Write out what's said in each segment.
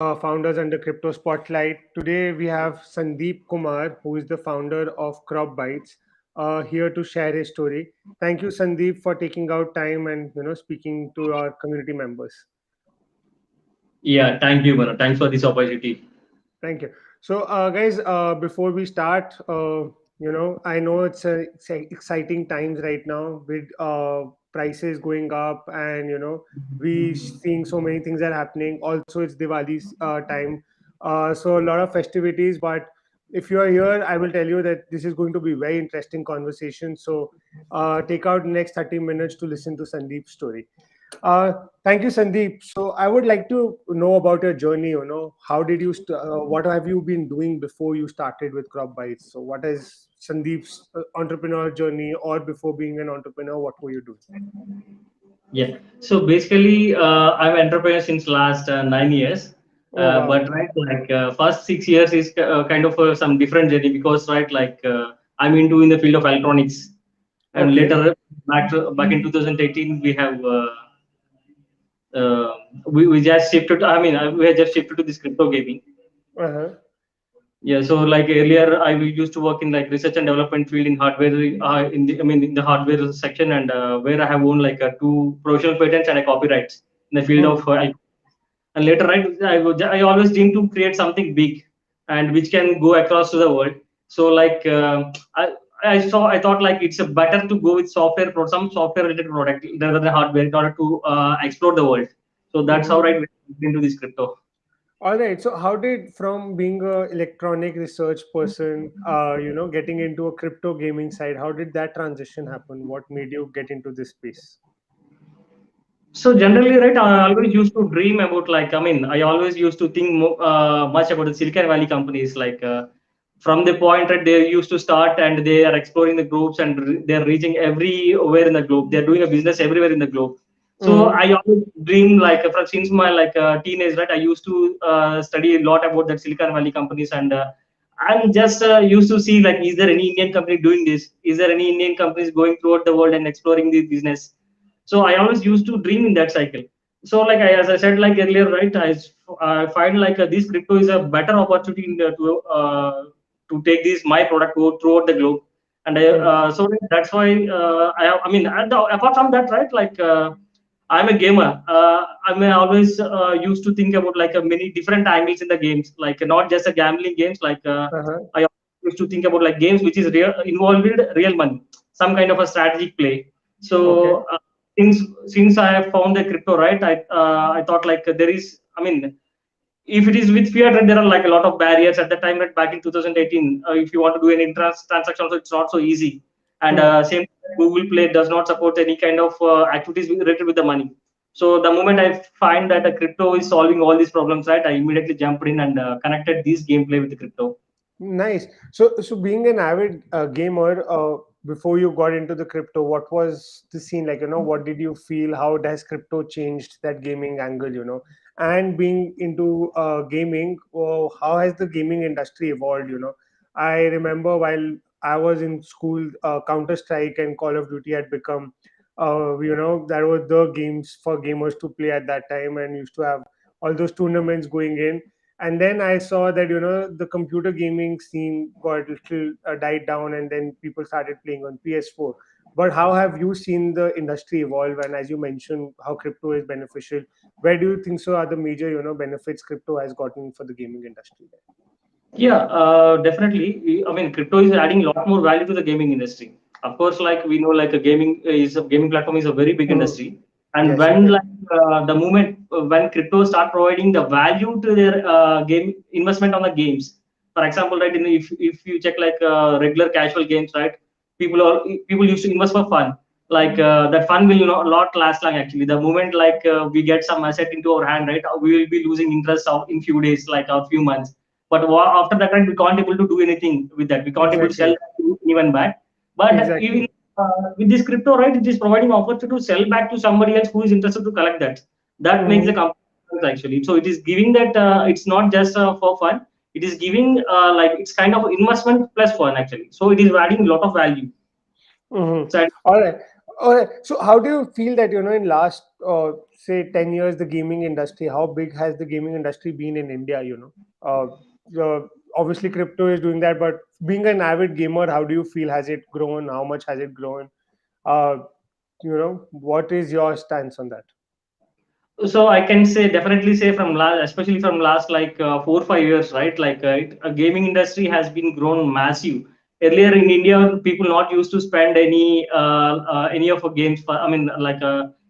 Founders under Crypto Spotlight. Today we have Sandeep Kumar, who is the founder of Crop Bites, here to share his story. Thank you, Sandeep, for taking out time and speaking to our community members. Yeah, thank you, Manu. Thanks for this opportunity. Thank you. So, guys, before we start, I know it's exciting times right now with prices going up, and we seeing so many things are happening. Also, it's Diwali's time, so a lot of festivities. But if you are here, I will tell you that this is going to be very interesting conversation. So, take out the next 30 minutes to listen to Sandeep's story. Uh, Thank you, Sandeep. So I would like to know about your journey. How did you, what have you been doing before you started with Crop Bites? So what is Sandeep's entrepreneur journey, or before being an entrepreneur, what were you doing? Yeah. So basically, I'm an entrepreneur since last 9 years. Oh, wow. But right, first 6 years is kind of some different journey because I'm into in the field of electronics, and Okay. later back in 2018 we have uh, we just shifted. I mean, we have just shifted to this crypto gaming. Uh-huh. Yeah, so like earlier, used to work in like research and development field in hardware, in the hardware section, and where I have owned like two professional patents and a copyrights in the field Hmm. of. And later, right, I always dream to create something big and which can go across to the world. So I thought like it's a better to go with some software related product rather than hardware in order to explore the world. So that's how Hmm. I went into this crypto. All right. So how did, from being a electronic research person, getting into a crypto gaming side, how did that transition happen? What made you get into this space? So generally, right, I always used to dream about I always used to think much about the Silicon Valley companies. From the point that they used to start and they are exploring the groups and they're reaching everywhere in the globe. They're doing a business everywhere in the globe. So Hmm. I always dream since my teenage, right, I used to study a lot about that Silicon Valley companies, and I'm just used to see like, is there any Indian company doing this? Is there any Indian companies going throughout the world and exploring this business? So I always used to dream in that cycle. So as I said like earlier, right, I find this crypto is a better opportunity to take this my product go throughout the globe. And Hmm. so that's why I mean, and apart from that, right, I'm a gamer. I mean, I always used to think about many different angles in the games, like not just a gambling games. Uh-huh. I used to think about like games which is real, involved real money, some kind of a strategic play. Okay. So since I have found the crypto, right, I thought like there is. I mean, if it is with fiat, right, there are like a lot of barriers at the time. Right, back in 2018, if you want to do any transaction, also it's not so easy. And Hmm. same, Google Play does not support any kind of activities related with the money. So the moment I find that a crypto is solving all these problems, right, I immediately jumped in and connected this gameplay with the crypto. Nice. So being an avid gamer, before you got into the crypto, what was the scene like? What did you feel? How has crypto changed that gaming angle? And being into gaming, how has the gaming industry evolved? I remember while I was in school, Counter Strike and Call of Duty had become, that were the games for gamers to play at that time, and used to have all those tournaments going in. And then I saw that the computer gaming scene got a little died down, and then people started playing on PS4. But how have you seen the industry evolve? And as you mentioned, how crypto is beneficial, where do you think so are the major benefits crypto has gotten for the gaming industry? Yeah, definitely. I mean, crypto is adding a lot more value to the gaming industry. Of course, like we know, like a gaming platform is a very big Hmm. industry, and Yes, when exactly. the moment when crypto start providing the value to their game investment on the games. For example, right, if you check regular casual games, right, people used to invest for fun. That fun will not last long. Actually, the moment we get some asset into our hand, right, we will be losing interest of in few days, like a few months. But after that, right, we can't able to do anything with that. We can't able to sell Exactly. that even back. But even Exactly. with this crypto, right, it is providing opportunity to sell back to somebody else who is interested to collect that. That makes the Hmm. company actually. So it is giving that it's not just for fun. It is giving it's kind of investment plus fun actually. So it is adding a lot of value. Hmm. So All right. All right. So how do you feel that in last say 10 years, the gaming industry, how big has the gaming industry been in India? Obviously crypto is doing that, but being an avid gamer, how do you feel? Has it grown? How much has it grown? uh, what is your stance on that? So I can say definitely say from last, especially from last like 4 or 5 years, right? Like gaming industry has been grown massive. Earlier in India, people not used to spend any of a games. I mean, like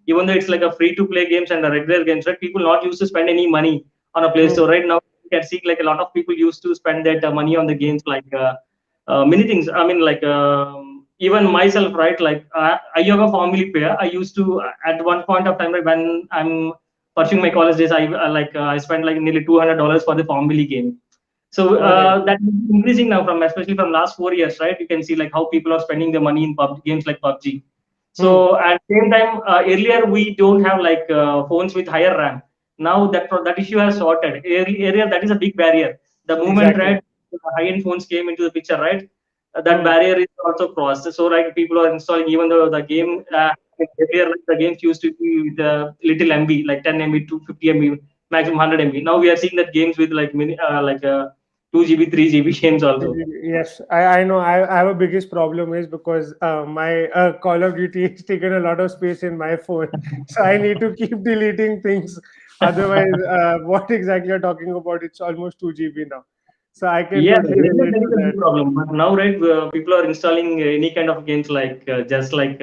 even though it's like a free to play games and a regular games, right? People not used to spend any money on a Play Hmm. Store. Right now, you can see like a lot of people used to spend that money on the games, like many things. I mean, like even myself, right? Like I am a family player. I used to at one point of time, right, when I'm pursuing my college days, I spent like nearly $200 for the family game. So Okay. that is increasing now from especially from last 4 years, right? You can see like how people are spending the money in games like PUBG. Hmm. So at the same time, earlier we don't have like phones with higher RAM. Now that issue has sorted. Earlier that is a big barrier. The moment, Exactly. right, high-end phones came into the picture, right? That Hmm. barrier is also crossed. So like people are installing, even though the game earlier like the games used to be with little MB, like 10 MB, 250 MB, maximum 100 MB. Now we are seeing that games with like mini, 2 GB, 3 GB games also. Yes, I know. I have a biggest problem is because my Call of Duty is taken a lot of space in my phone, so I need to keep deleting things. Otherwise, what exactly you're talking about? It's almost 2 GB now, so I can Yeah, totally relate that to is a that. big problem. But now, right, people are installing any kind of games like just like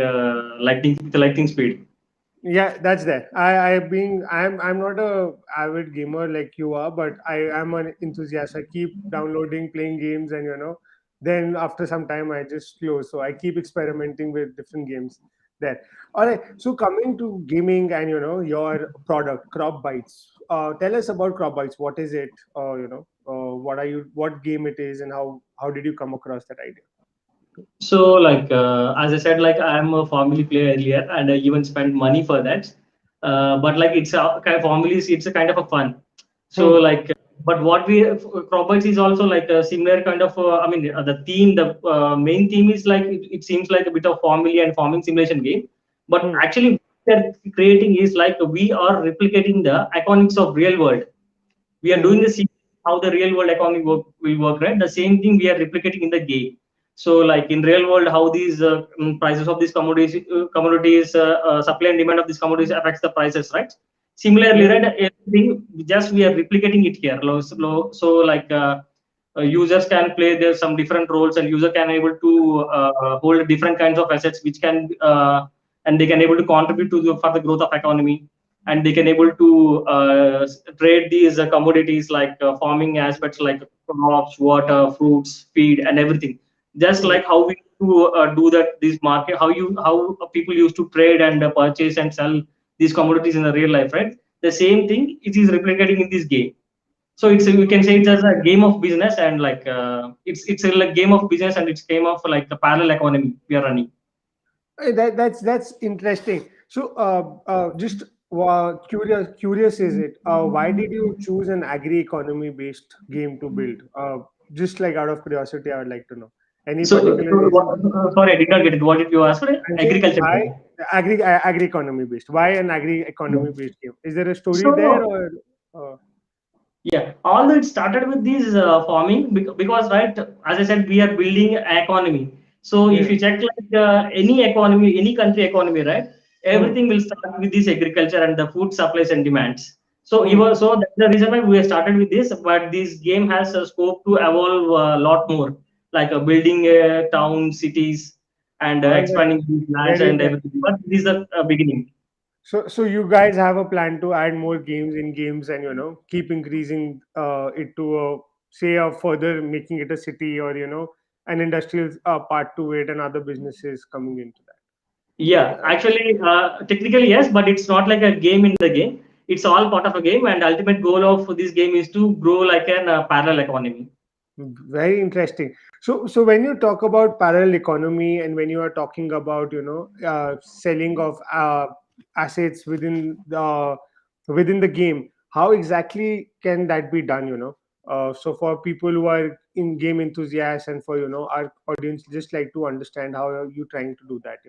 lightning with lightning speed. Yeah, that's there. I'm not a avid gamer like you are, but I am an enthusiast. I keep downloading, playing games, and then after some time I just close. So I keep experimenting with different games there. All right. So coming to gaming and your product, Crop Bites. Tell us about Crop Bites. What is it? What game it is, and how did you come across that idea? So, like as I said, like I am a family player earlier, and I even spent money for that. But like it's a kind of families, it's a kind of a fun. So Hmm. like, but what we Properties is also like a similar kind of. I mean, the theme, the main theme is like it seems like a bit of family and farming simulation game. But Hmm. actually, what they're creating is like we are replicating the economics of real world. We are doing Hmm. the same how the real world economy will work, right? The same thing we are replicating in the game. So like in real world, how these prices of these commodities, supply and demand of these commodities affects the prices, right? Similarly, Yeah. right, everything just we are replicating it here. So like users can play there some different roles, and user can able to hold different kinds of assets which can and they can able to contribute to for the growth of economy, and they can able to trade these commodities like farming aspects like crops, water, fruits, feed, and everything. Just Hmm. like how we do that, this market, how people used to trade and purchase and sell these commodities in the real life, right? The same thing it is replicating in this game. So it's we can say it's as a game of business, and like it's a like game of business, and it's game of like a parallel economy we are running. That's interesting. So, just curious is it? Why did you choose an agri economy based game to build? Just like out of curiosity, I would like to know. Any particular reason? Sorry, I did not get it. What did you ask for? I'm saying Agriculture. why agri economy based? Why an agri economy based game? Is there a story there, So or? Uh, yeah, although it started with this farming because right, as I said, we are building an economy. So if yeah. you check like any economy, any country economy, right, Hmm. everything will start with this agriculture and the food supplies and demands. So Hmm. even so that's the reason why we have started with this. But this game has a scope to evolve a lot more, like building town, cities, and All right. expanding these lands Very and interesting. everything. But this is the beginning. So you guys have a plan to add more games in games and keep increasing it to say a further making it a city or an industrial part to it and other businesses coming into that. Yeah, actually, technically yes, but it's not like a game in the game. It's all part of a game, and ultimate goal of this game is to grow like an parallel economy. Very interesting. So when you talk about parallel economy and when you are talking about selling of assets within the game, how exactly can that be done? So for people who are in game enthusiasts and for our audience, just like to understand how are you trying to do that.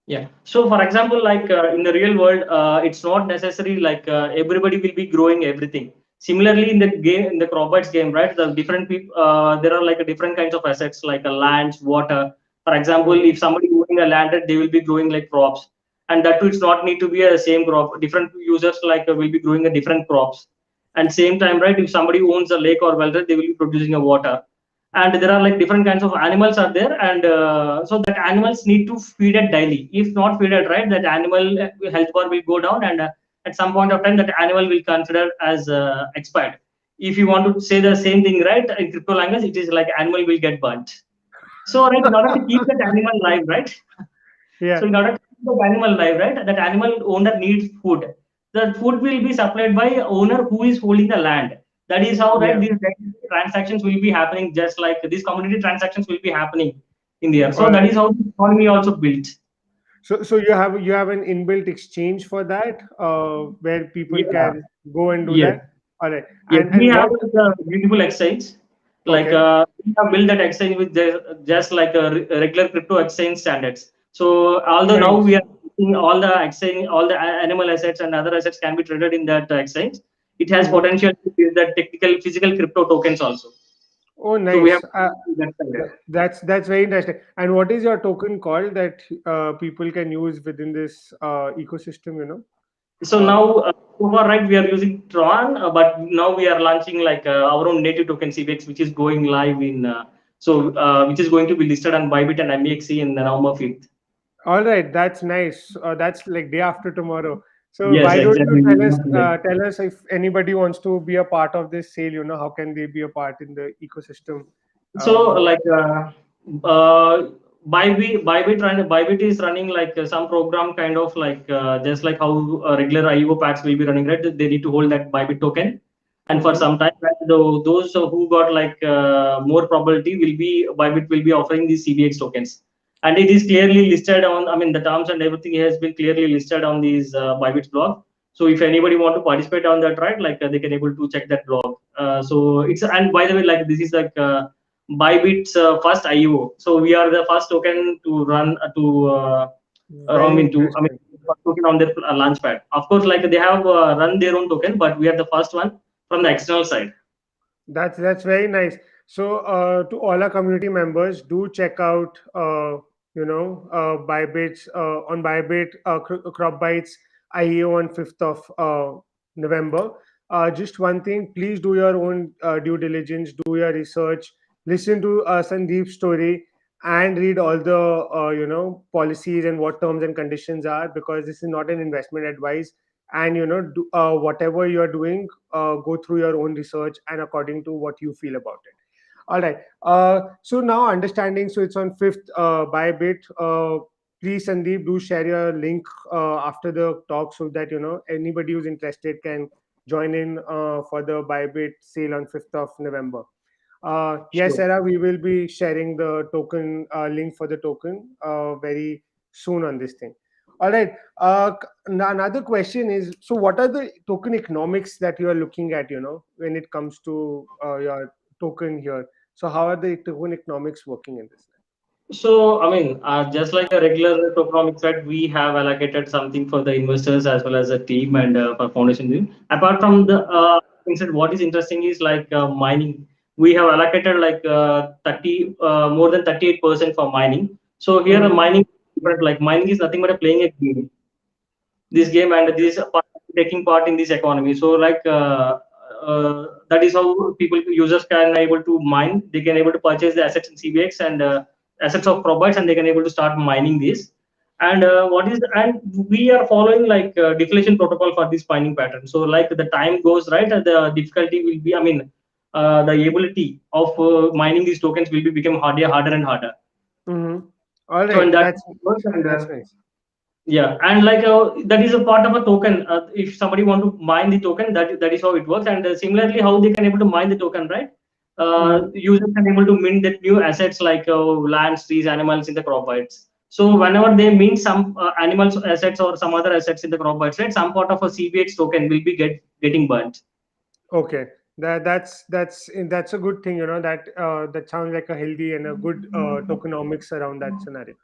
Yeah. So, for example, like in the real world, it's not necessary like everybody will be growing everything. Similarly, in the game, in the Crobites game, right? The different people, there are like a different kinds of assets like a lands, water. For example, Mm-hmm. if somebody owning a land, they will be growing like crops, and that too, it's not need to be a same crop. Different users like will be growing a different crops. And same time, right? If somebody owns a lake or well, they will be producing a water, and there are like different kinds of animals are there, and so that animals need to feed it daily. If not feed it right, that animal health bar will go down, and at some point of time that animal will consider as expired. If you want to say the same thing, right, in crypto language, it is like animal will get burnt. So right, in order to keep that animal alive, right, Yeah. so in order to keep the animal alive, right, that animal owner needs food. The food will be supplied by owner who is holding the land. That is how, right, Yeah. these transactions will be happening, just like these community transactions will be happening in there. All So that right. is how the economy also built. So you have an inbuilt exchange for that, where people Yeah. can go and do Yes. that. All right. Yes, we And have what? like a beautiful exchange. Like Okay. we have built that exchange with just like a regular crypto exchange standards. So although now we Nice. are seeing all the exchange, all the animal assets and other assets can be traded in that exchange. It has Mm-hmm. potential to build that technical physical crypto tokens also. Oh, So we have nice. that standard. That's very interesting. And what is your token called that people can use within this ecosystem? So Uh, now, so far, right, we are using Tron, but now we are launching like our own native token CBX, which is going live in, which is going to be listed on Bybit and MEXC in November 5th. all right, that's nice. That's like day after tomorrow. So Yes, why don't you exactly. tell us if anybody wants to be a part of this sale? How can they be a part in the ecosystem? So For like Bybit is running like some program kind of like just like how regular IEO packs will be running, right? They need to hold that Bybit token, and for Mm-hmm. some time, right, those who got like more probability will be Bybit will be offering these CBX tokens, and it is clearly listed on. I mean, the terms and everything has been clearly listed on these Bybit's blog. So if anybody want to participate on that, right, like they can able to check that blog. So it's, and by the way, like this is like. Bybit's first IEO. So we are the first token to run Very I mean, interesting. first token on their launchpad. Of course, like they have run their own token, but we are the first one from the external side. That's very nice. So, to all our community members, do check out, Bybit's on Bybit, Crop Bytes IEO on 5th of November. Just one thing, please do your own due diligence, do your research, listen to Sandeep's story, and read all the policies and what terms and conditions are, because this is not an investment advice. And whatever you are doing, go through your own research and according to what you feel about it. All right. So now understanding. So it's on 5th by bit. Please, Sandeep, do share your link after the talk so that anybody who's interested can join in for the Bybit sale on 5th of November. Yes, Sure. Sarah, we will be sharing the token link for the token very soon on this thing. All right. Another question is, so what are the token economics that you are looking at, when it comes to your token here? So how are the token economics working in this? So, I mean, just like a regular tokenomics, right, we have allocated something for the investors as well as a team and for foundation team. Apart from the things that what is interesting is like mining. We have allocated like more than 38% for mining. So here, Mm-hmm. mining, like mining is nothing but a playing a game, this game, and this taking part in this economy. So like that is how people users can able to mine. They can able to purchase the assets in CBX and assets of provides, and they can able to start mining this. And and we are following like deflation protocol for this mining pattern. So like the time goes right, and the difficulty will be, I mean, the ability of mining these tokens will be become harder and harder. Mm-hmm. All So in right. that That's and that's nice. yeah, and like that is a part of a token. If somebody want to mine the token, that is how it works. And similarly, how they can able to mine the token, right? Mm-hmm. Users can able to mint that new assets like lands, trees, animals in the crop bytes. So whenever they mint some animals assets or some other assets in the crop bytes, right, some part of a CBX token will be getting burnt. Okay, that's a good thing. That sounds like a healthy and a good tokenomics around that scenario.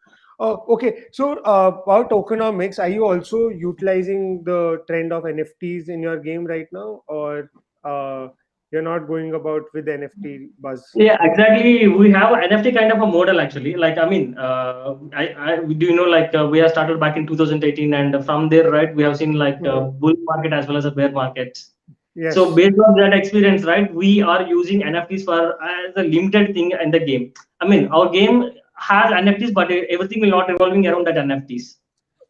Oh, okay. So, about tokenomics, are you also utilizing the trend of NFTs in your game right now, or you're not going about with NFT buzz? Yeah, exactly. We have NFT kind of a model actually. Like, I mean, do you know like we have started back in 2018, and from there, right, we have seen like Mhm. bull market as well as a bear market. So Yes. based on that experience, right, we are using NFTs for as a limited thing in the game. I mean, our game has NFTs, but everything will not revolving around that NFTs.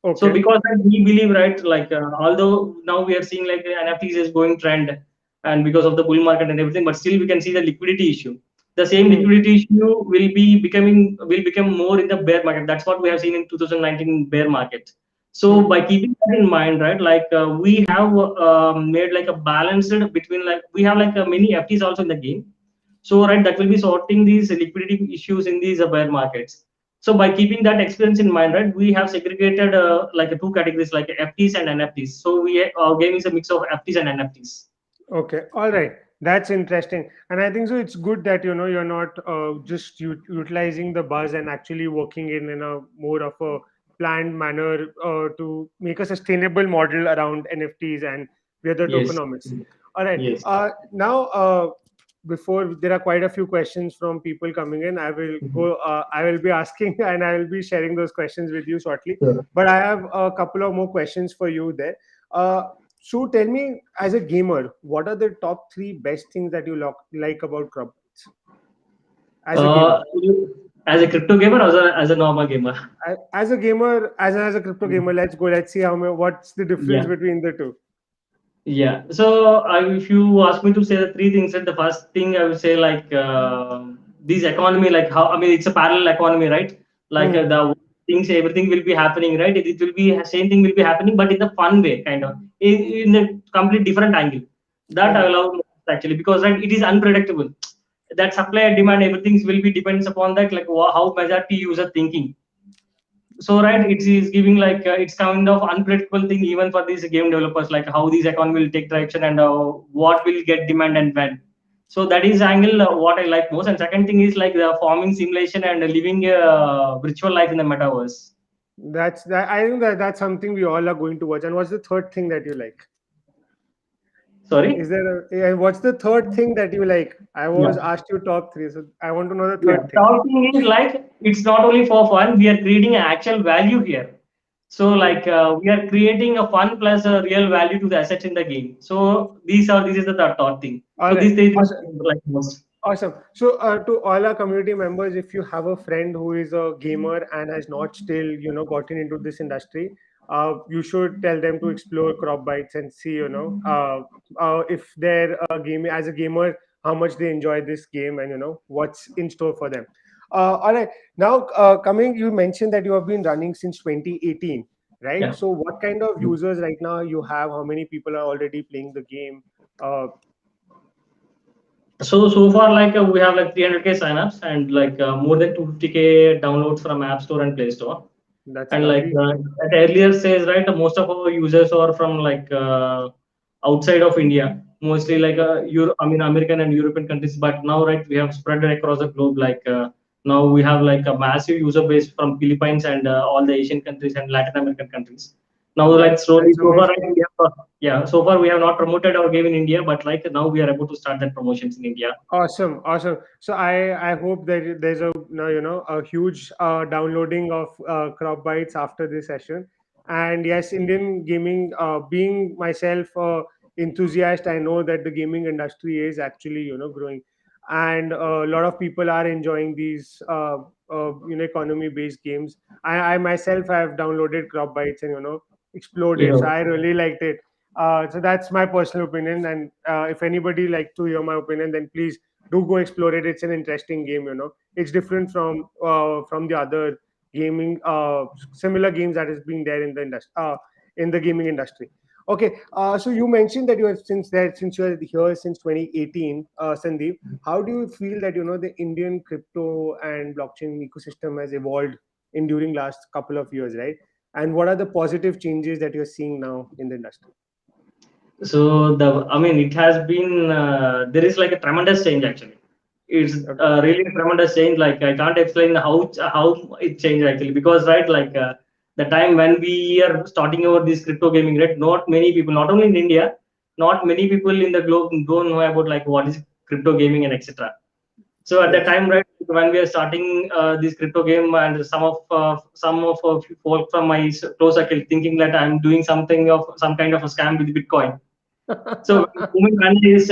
So Okay. because that we believe, right, like although now we are seeing like NFTs is going trend, and because of the bull market and everything, but still we can see the liquidity issue. The same Hmm. liquidity issue will become more in the bear market. That's what we have seen in 2019 bear market. So Hmm. by keeping that in mind, right, like we have made like a balanced between like we have like many FTs also in the game. So right, that will be sorting these liquidity issues in these bear markets. So by keeping that experience in mind, right, we have segregated like two categories like FTs and NFTs. So our game is a mix of FTs and NFTs. Okay, all right. That's interesting, and I think so. It's good that you're not just utilizing the buzz and actually working in a more of a planned manner to make a sustainable model around NFTs and the other Yes. tokenomics. All right. Yes. Now, before there are quite a few questions from people coming in, I will Mhm. go. I will be asking and I will be sharing those questions with you shortly. Sure. But I have a couple of more questions for you there. Uh, so tell me, as a gamer, what are the top three best things that you like about crop bits as a gamer? As a crypto gamer or as a normal gamer? As a gamer, as a crypto gamer, let's go. Let's see what's the difference Yeah. between the two. Yeah. So if you ask me to say the three things, that the first thing I would say like this economy, like how I mean it's a parallel economy, right? Like Hmm. the things, everything will be happening, right? It will be same thing will be happening, but in the fun way, kind of in a complete different angle. That I Hmm. love most actually because right, it is unpredictable. That supply and demand, everything will be depends upon that, like how majority user thinking. So right, it is giving like it's kind of unpredictable thing even for these game developers, like how this economy will take direction and what will get demand and when. So that is angle what I like most. And second thing is like the farming simulation and living a virtual life in the metaverse. That's that. I think that's something we all are going to watch. And what's the third thing that you like? Sorry. Is there what's the third thing that you like? I Yeah. was asked you top three, so I want to know the Yeah, third thing. talking is like it's not only for fun. We are creating an actual value here. So like we are creating a fun plus a real value to the assets in the game. So this is the third thing. All So right. these three things Awesome. I like most. Awesome. So, to all our community members, if you have a friend who is a gamer and has not still, gotten into this industry, you should tell them to explore crop bites and see, if they're a game as a gamer, how much they enjoy this game and what's in store for them. All right. Now, coming, you mentioned that you have been running since 2018, right? Yeah. So, what kind of users right now you have? How many people are already playing the game? Uh, So far like we have like 300K signups and like more than 250K downloads from App Store and Play Store. that's And like lovely. at earlier says right, most of our users are from like outside of India, mostly like I mean American and European countries. But now right, we have spread it across the globe. Like now we have like a massive user base from Philippines and all the Asian countries and Latin American countries. Now like slowly That's so far amazing. right, yeah, so far we have not promoted our game in India, but like now we are able to start that promotions in India. Awesome, awesome. So I hope that there's a a huge downloading of crop bites after this session. And yes, Indian gaming, being myself enthusiast, I know that the gaming industry is actually growing, and a lot of people are enjoying these economy based games. I myself have downloaded crop bites and explored it. Yeah. So I really liked it. So that's my personal opinion, and if anybody like to hear my opinion, then please do go explore it. It's an interesting game. It's different from the other gaming similar games that has been there in the industry in the gaming industry. Okay, so you mentioned that you are since you are here since 2018, Sandeep. How do you feel that the Indian crypto and blockchain ecosystem has evolved in during last couple of years, right? And what are the positive changes that you're seeing now in the industry? So I mean, it has been there is like a tremendous change actually. It's Okay. really a tremendous change. Like I can't explain how it changed actually, because right, like the time when we are starting over this crypto gaming, right, not many people, not only in India, not many people in the globe don't know about like what is crypto gaming and etc. So at the Yes. time, right, when we are starting this crypto game, and some of folk from my close circle thinking that I'm doing something of some kind of a scam with Bitcoin. So when the moment is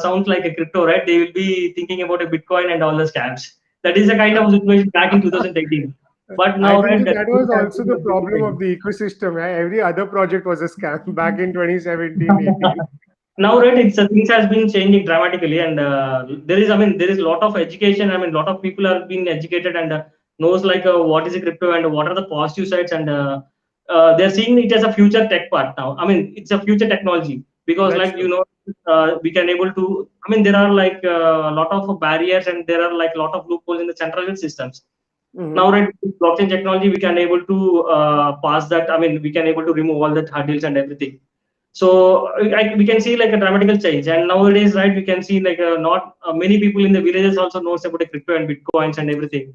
sounds like a crypto, right? They will be thinking about a Bitcoin and all the scams. That is the kind of situation back in 2018. But I now, think right, so the that things was have also been the problem of completely the ecosystem. Right? Every other project was a scam back in 2017, changed. 18. Now, right, it's things has been changing dramatically, and there is a lot of education. I mean, a lot of people are being educated and knows like what is a crypto and what are the positive sides, and they're seeing it as a future tech part now. I mean, it's a future technology, because That's like true. we can able to. I mean, there are like a lot of barriers, and there are like a lot of loopholes in the centralized systems. Now, Hmm. right, with blockchain technology, we can able to pass that. I mean, we can able to remove all that hurdles and everything. So we can see like a dramatical change. And nowadays, right, we can see like not many people in the villages also knows about the crypto and bitcoins and everything.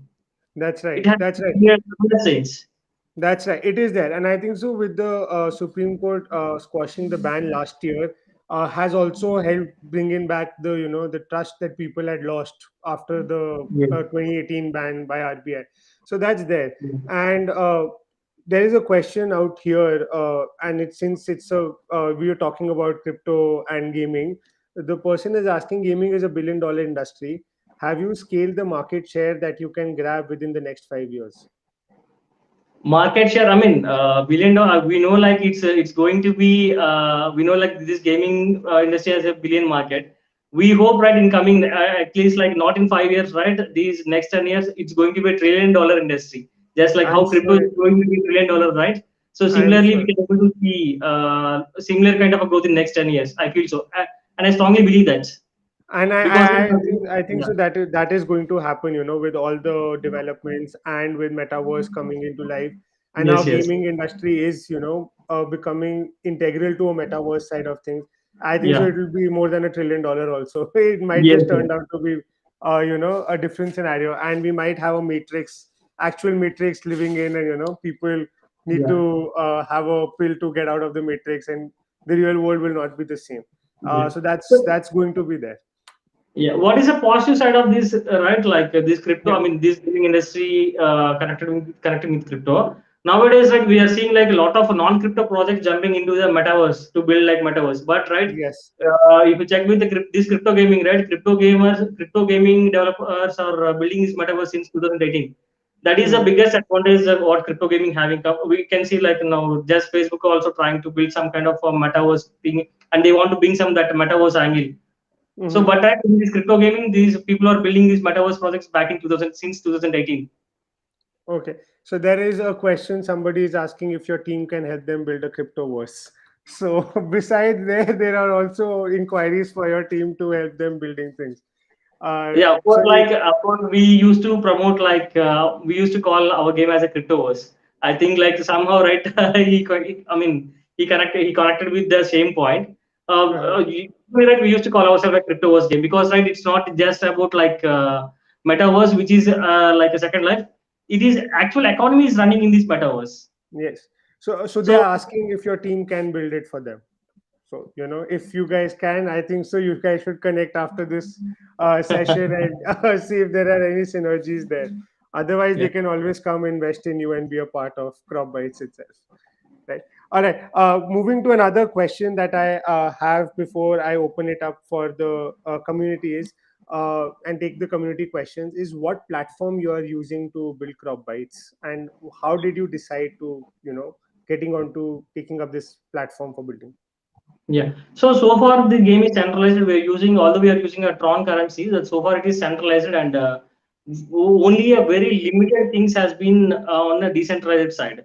That's right. It has That's right. been a tremendous change. That's right. It is there, and I think so. With the Supreme Court squashing the ban last year, has also helped bring in back the the trust that people had lost after the Yes. 2018 ban by RBI. So that's there, Yes. and there is a question out here, and it since it's a we are talking about crypto and gaming. The person is asking, gaming is a $1 billion industry. Have you scaled the market share that you can grab within the next 5 years? Market share, I mean, billion dollar, we know like it's going to be we know like this gaming industry has a billion market. We hope, right, in coming at least like not in 5 years, right, these next 10 years it's going to be a $1 trillion industry, just like I'm how crypto sure. is going to be $1 trillion, right? So I'm similarly we sure. can able to see a similar kind of a growth in next 10 years, I feel so. And I strongly believe that, And because I think yeah. so that is going to happen, with all the developments and with metaverse coming into life. And now Yes, yes. gaming industry is, becoming integral to a metaverse side of things. I think so Yeah. it will be more than $1 trillion also. It might Yes, just yes. turn out to be a different scenario, and we might have a matrix, actual matrix living in, and people need Yeah. to have a pill to get out of the matrix, and the real world will not be the same. Yeah. So that's So that's going to be there. yeah, what is the positive side of this, right? Like this crypto, Yeah. I mean, this gaming industry connecting with crypto. Nowadays, right, we are seeing like a lot of non-crypto projects jumping into the metaverse to build like metaverse. But right, Yes. if you check with this crypto gaming, right, crypto gaming developers are building this metaverse since 2018. That is the Hmm. biggest advantage of what crypto gaming having. We can see like now, just Facebook also trying to build some kind of a metaverse thing, and they want to bring some that metaverse angle. So, Hmm. but in this crypto gaming, these people are building these metaverse projects back in 2000 since 2018. Okay. So there is a question. Somebody is asking if your team can help them build a cryptoverse. So besides there are also inquiries for your team to help them building things. Yeah, So of course, we used to promote like we used to call our game as a cryptoverse. I think like somehow, right? I mean, he connected with the same point. uh, Right, we used to call ourselves a cryptoverse game, because right, it's not just about like metaverse, which is like a second life. It is actual economy is running in this metaverse. yes. So they So are asking if your team can build it for them. So, if you guys can, I think so. You guys should connect after this session and see if there are any synergies there. Otherwise, yeah. they can always come invest in you and be a part of Crop Bites itself. Right. All right. Moving to another question that I have before I open it up for the community is and take the community questions is what platform you are using to build Crop Bites, and how did you decide to getting onto taking up this platform for building? Yeah. So far the game is centralized. We're using, although we are using a Tron currency, that so far it is centralized, and only a very limited things has been on the decentralized side.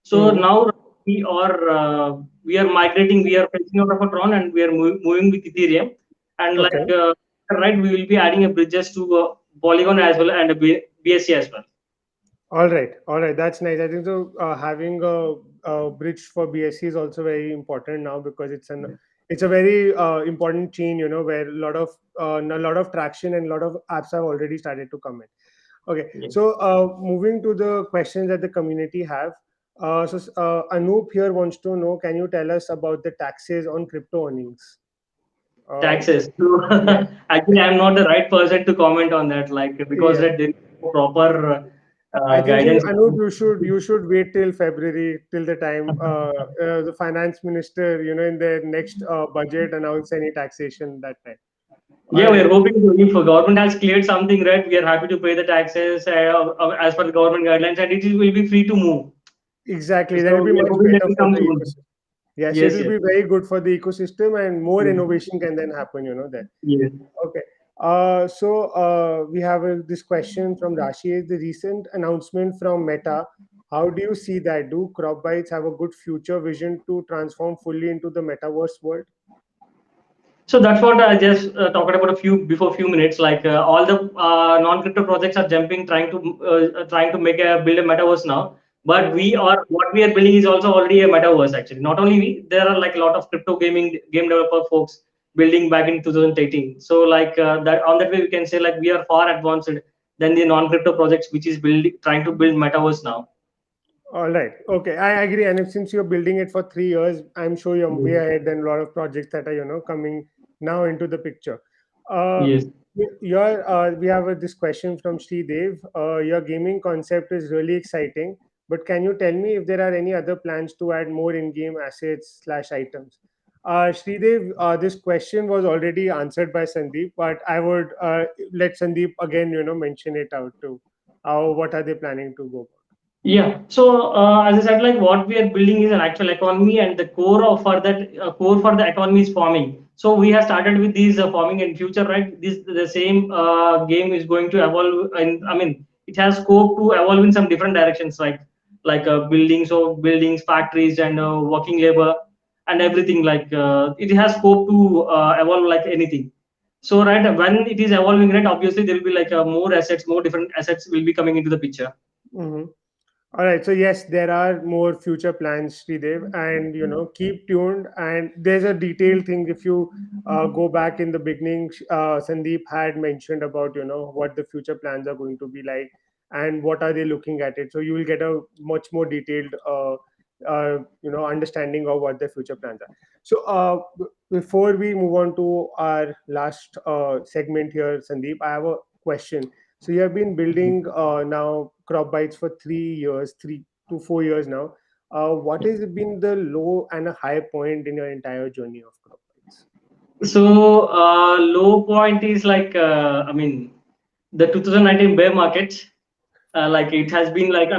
So Hmm. now we are migrating. We are phasing out of a Tron, and we are moving with Ethereum, and like Okay. right, we will be adding a bridges to Polygon as well, and a BSC as well. All right. All right. That's nice. I think so. Having a bridge for BSC is also very important now because it's an it's a very important chain, where a lot of traction and a lot of apps have already started to come in. Okay, Yeah. so moving to the questions that the community have. Anoop here wants to know, can you tell us about the taxes on crypto earnings? Uh, Taxes. So yeah. actually, I'm not the right person to comment on that, like because Yeah. that there is no proper I think so. guidance. Anup, you should wait till February, till the time the finance minister, in their next budget announce any taxation that time. All Yeah, we right. are hoping to. If government has cleared something, right, we are happy to pay the taxes as per the government guidelines, and will be free to move. Exactly. That will So be we are much hoping that better will for come the soon. ecosystem. Yes, it Yes, will yes, be very good for the ecosystem, and more yes, innovation can then happen. There. yes. Okay. We have this question from Rashi. The recent announcement from Meta. How do you see that? Do crop bites have a good future vision to transform fully into the metaverse world? So that's what I just talked about a few minutes. Like all the non-crypto projects are jumping, trying to make a build a metaverse now. But Mhm. we are what we are building is also already a metaverse. Actually, not only we, there are like a lot of crypto gaming game developer folks building back in 2018. So like that on that way we can say like we are far advanced than the non-crypto projects which is building trying to build metaverse now. All right. Okay. I agree. And if, since you're building it for 3 years, I'm sure you're way Yes. ahead than a lot of projects that are, coming now into the picture. Uh, Yes. we have this question from Sri Dev. Your gaming concept is really exciting, but can you tell me if there are any other plans to add more in-game assets slash items? Sridev, this question was already answered by Sandeep, but I would let Sandeep again, mention it out too. What are they planning to go? Yeah. So as I said, like what we are building is an actual economy, and the core of for that core for the economy is farming. So we have started with these farming in future, right? This the same game is going to evolve, and I mean it has scope to evolve in some different directions, buildings, factories, and working labor, and everything. Like it has scope to evolve like anything. So right when it is evolving, right, obviously there will be like more different assets will be coming into the picture. Mhm. All right. So yes, there are more future plans, Sridev, and keep tuned. And there's a detailed thing. If you go back in the beginning, Sandeep had mentioned about what the future plans are going to be like and what are they looking at it. So you will get a much more detailed, understanding of what the future plans are. So before we move on to our last segment here, Sandeep, I have a question. So you have been building now crop bites for 3 years, 3 to 4 years now. What has been the low and a high point in your entire journey of crop bites? So low point is like I mean the 2019 bear market. Like it has been like I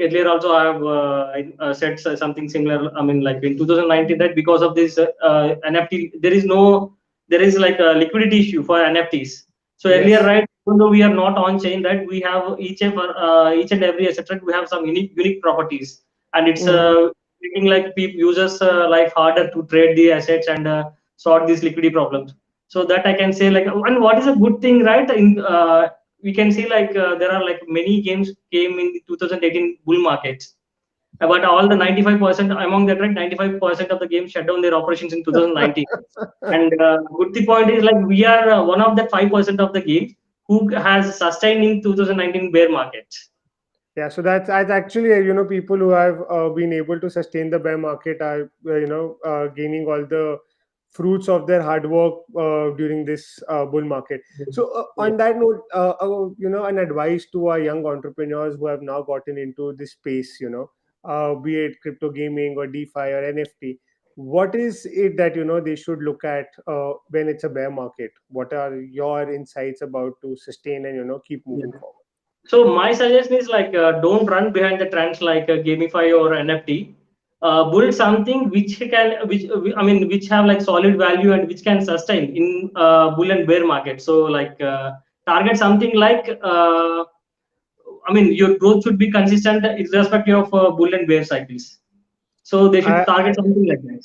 earlier also I have said something similar. I mean like in 2019 that because of this NFT there is like a liquidity issue for NFTs. So earlier, Yes. right, even though we are not on chain, right, we have each and every asset, right, we have some unique properties, and it's Hmm. making like people users life harder to trade the assets and sort these liquidity problems. So that I can say like, and what is a good thing, right? We can see like there are like many games came in the 2018 bull markets, but all the 95% among that, right, 95% of the games shut down their operations in 2019. And good the point is like we are one of the 5% of the games who has sustained in 2019 bear market. Yeah, so that's actually people who have been able to sustain the bear market are gaining all the fruits of their hard work during this bull market. So Yeah. on that note, an advice to our young entrepreneurs who have now gotten into this space, be it crypto gaming or DeFi or NFT. What is it that they should look at when it's a bear market? What are your insights about to sustain and keep moving Yeah. forward? So my suggestion is like don't run behind the trends like gamify or NFT. Build something which have like solid value and which can sustain in bull and bear market. So like target something like your growth should be consistent irrespective of bull and bear cycles. So they should I, target something like that.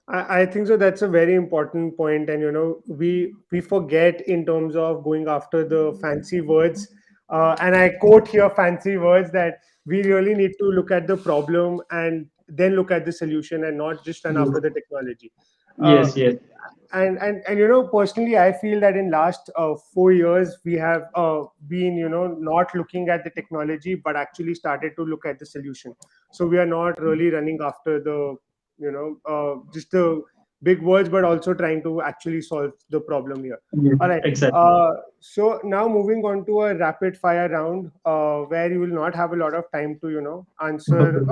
I think so. That's a very important point, and we forget in terms of going after the fancy words, and I quote here fancy words that we really need to look at the problem and then look at the solution and not just run Yes. after the technology. Uh, Yes, yes. and personally, I feel that in last 4 years we have been not looking at the technology, but actually started to look at the solution. So we are not really running after the just the big words, but also trying to actually solve the problem here. Yes, All right. exactly. So now moving on to a rapid fire round, where you will not have a lot of time to answer,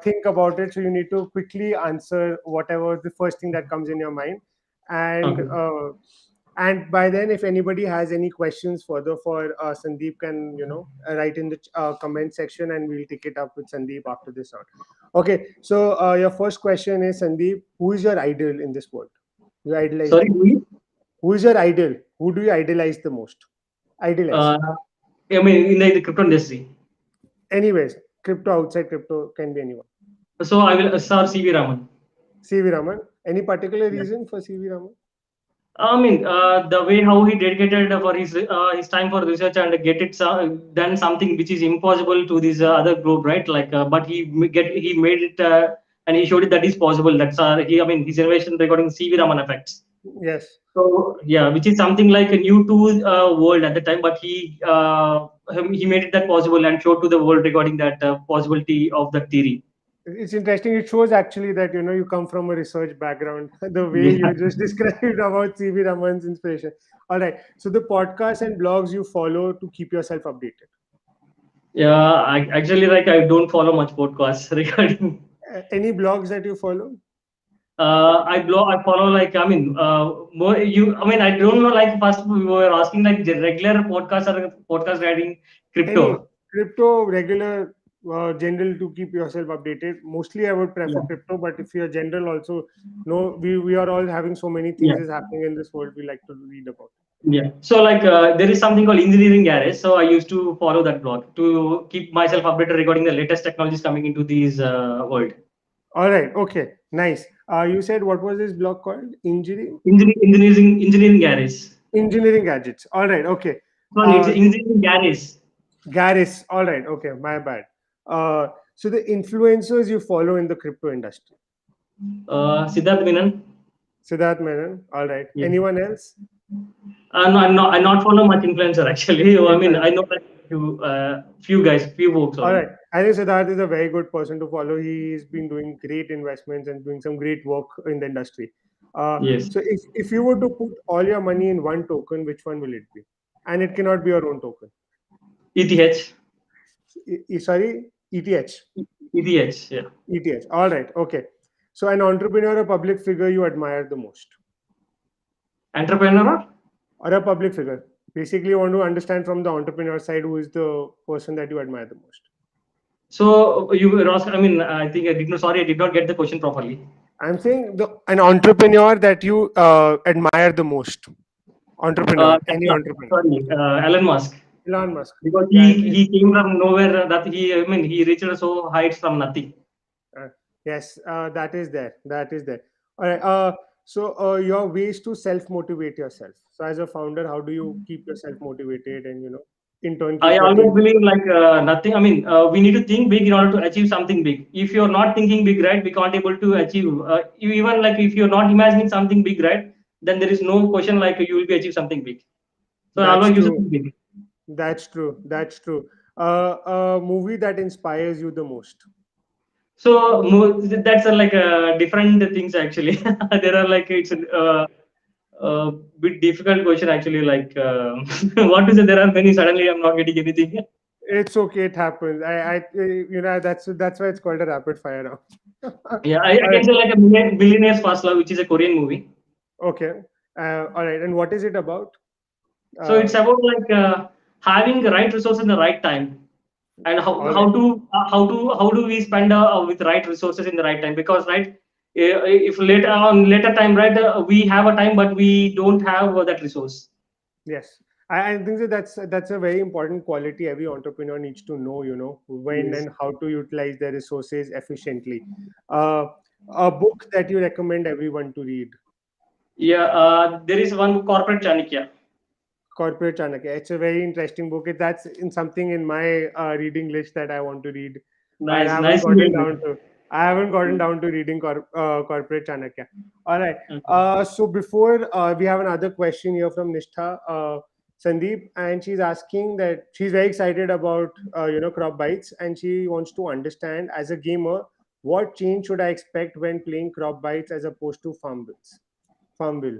think about it. So you need to quickly answer whatever the first thing that comes in your mind, and Okay. by then, if anybody has any questions further for Sandeep, can write in the comment section, and we'll take it up with Sandeep after this round. Okay. So your first question is, Sandeep, who is your idol in this world? You idolize the Sorry, most. we, Who is your idol? Who do you idolize the most? Idolize. uh, I mean, in the crypto industry. Anyways, crypto, outside crypto, can be anyone. So I will, Sir CV Raman. CV Raman. Any particular Yeah. reason for CV Raman? I mean, the way how he dedicated for his time for research and get it done something which is impossible to this other group, right? Like, but he made it and he showed it that is possible. That's he. I mean, his innovation regarding CV Raman effects. Yes. So yeah, which is something like a new to world at the time, but he made it that possible and showed to the world regarding that possibility of the theory. It's interesting. It shows actually that you come from a research background. The way Yeah. you just described about CV Raman's inspiration. All right. So the podcasts and blogs you follow to keep yourself updated. Yeah, I actually like I don't follow much podcasts regarding. Any blogs that you follow? I follow like I mean more you I mean I don't know like first we were asking like the regular podcast or podcast writing Any crypto. crypto, regular, general, to keep yourself updated. Mostly, I would prefer Yeah, crypto, but if you're general, also, no, we are all having so many yeah, things is happening in this world. We like to read about. yeah. So like there is something called engineering garage. So I used to follow that blog to keep myself updated regarding the latest technologies coming into these world. All right. Okay. Nice. You said what was this blog called? Injury Engineering garage. engineering gadgets. All right. Okay. No, it's Uh, engineering garage. Garris. All right. Okay. My bad. So the influencers you follow in the crypto industry. Siddharth Menon. Siddharth Menon. All right. Yeah. Anyone else? No, I not follow much influencer actually. I mean, I know Influencer. like few guys, few folks All only. right. I think Siddharth is a very good person to follow. He's been doing great investments and doing some great work in the industry. Yes. So if you were to put all your money in one token, which one will it be? And it cannot be your own token. ETH. Sorry, ETH. ETH. Yeah. ETH. All right. Okay. So an entrepreneur or public figure you admire the most, Entrepreneur. or a public figure. Basically, you want to understand from the entrepreneur side who is the person that you admire the most. So you were asked, I mean, I think I did not. Sorry, I did not get the question properly. I'm saying an entrepreneur that you admire the most. Entrepreneur, any Tesla. entrepreneur. Sorry, Elon Musk. Elon Musk. Because Yeah, he came from nowhere. That he I mean he reached so heights from nothing. yes, that is there. That is there. All right. So your ways to self motivate yourself. So as a founder, how do you keep yourself motivated and in turn I keep your always team? believe like nothing. I mean, we need to think big in order to achieve something big. If you're not thinking big, right, we can't able to achieve. Even like if you're not imagining something big, right, then there is no question like you will be achieve something big. So I That's always used to true. think big. That's true. That's true. A movie that inspires you the most. So that's like different things actually. There are like it's a bit difficult question actually. Like what to say? There are many. Suddenly, I'm not getting anything. It's okay. It happens. That's why it's called a rapid fire round. Yeah, I All can right. say like a Millionaire's First Love, which is a Korean movie. Okay. All right. And what is it about? So Uh, it's about like having the right resource in the right time, and all right. how do we spend with right resources in the right time? Because right, if later time right, we have a time but we don't have that resource. Yes. I think that that's a very important quality every entrepreneur needs to know, when Yes. and how to utilize their resources efficiently. Uh, a book that you recommend everyone to read. Yeah, there is one corporate Chanakya. Corporate Chanakya. It's a very interesting book. That's in something in my reading list that I want to read. I Nice, haven't nice gotten meeting you. down to. I haven't gotten down to reading corporate Chanakya. All right. Okay. So before we have another question here from Nishtha, Sandeep, and she's asking that she's very excited about crop bites, and she wants to understand as a gamer what change should I expect when playing crop bites as opposed to farmvilles. Farmville.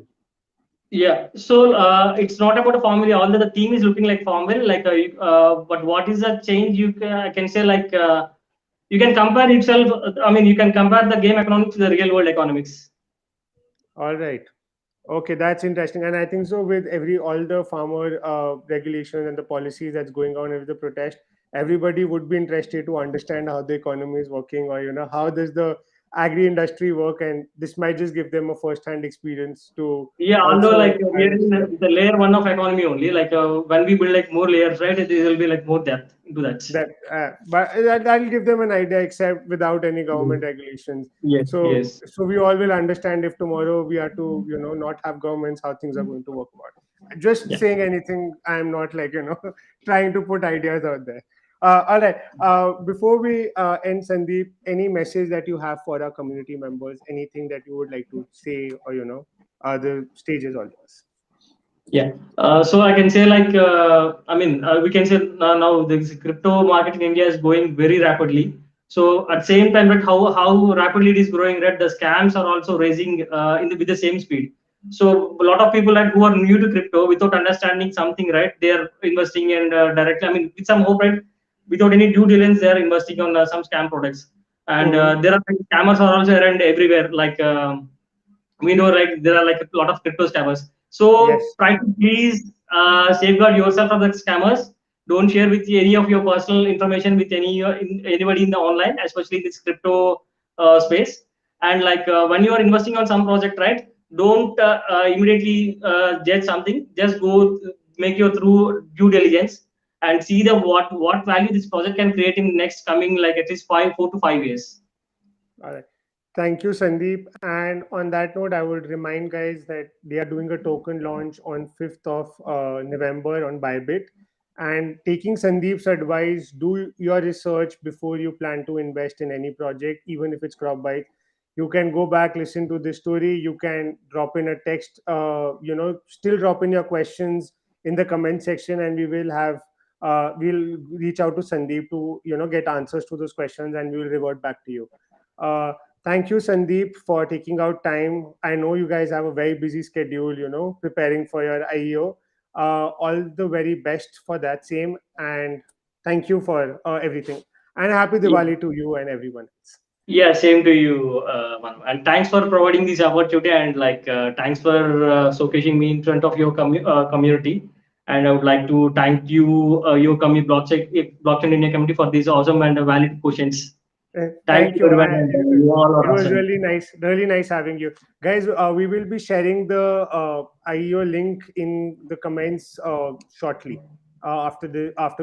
Yeah, so it's not about a formula. Although the theme is looking like formula, but what is the change? I can say you can compare itself. I mean, you can compare the game economics to the real world economics. All right. Okay, that's interesting, and I think so. With all the farmer regulations and the policies that's going on with the protest, everybody would be interested to understand how the economy is working, or how does the agri industry work, and this might just give them a first-hand experience to Yeah, although also we are in understand the layer one of economy only. When we build like more layers, right? There will be like more depth into that. that. But that'll give them an idea, except without any Mm. government regulations. Yes, So, yes, so we all will understand if tomorrow we are to, not have governments, how things are going to work about. Just yeah, saying anything, I'm not like trying to put ideas out there. All right. Before we end, Sandeep, any message that you have for our community members? Anything that you would like to say, or the stage is all yours. yeah. So I can say we can say now the crypto market in India is going very rapidly. So at same time, right, how rapidly it is growing, right? The scams are also raising with the same speed. So a lot of people right, who are new to crypto without understanding something, right? They are investing and directly. I mean, with some hope, right? Without any due diligence, they are investing on some scam products. And Mm-hmm. there are scammers are also around everywhere. We know like there are like a lot of crypto scammers. So Yes. try to please safeguard yourself from the scammers. Don't share with any of your personal information with anybody in the online, especially in this crypto space. And when you are investing on some project, right? Don't immediately judge something. Just make your through due diligence and see the what value this project can create in next coming like at least 4 to 5 years. All right. Thank you, Sandeep. And on that note, I would remind guys that they are doing a token launch on 5th of November on Bybit. And taking Sandeep's advice, do your research before you plan to invest in any project, even if it's CropByte. You can go back, listen to this story. You can drop in a text, still drop in your questions in the comment section, and we'll reach out to Sandeep to, get answers to those questions, and we will revert back to you. Uh, Thank you, Sandeep, for taking out time. I know you guys have a very busy schedule, preparing for your IEO. All the very best for that same. And thank you for everything. And happy Diwali to you and everyone else. Yeah, same to you, Manu. And thanks for providing this opportunity and thanks for showcasing me in front of your community. And I would like to thank you, your blockchain India community for these awesome and valid questions. Thank Thank you, you. everyone, and you all are It was awesome. really nice having you guys. We will be sharing the IEO link in the comments shortly after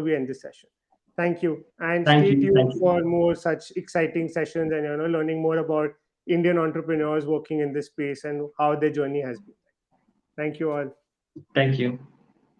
we end this session. Thank you, and Thank stay you, thank tuned you, for more such exciting sessions and learning more about Indian entrepreneurs working in this space and how their journey has been. Thank you all. thank you.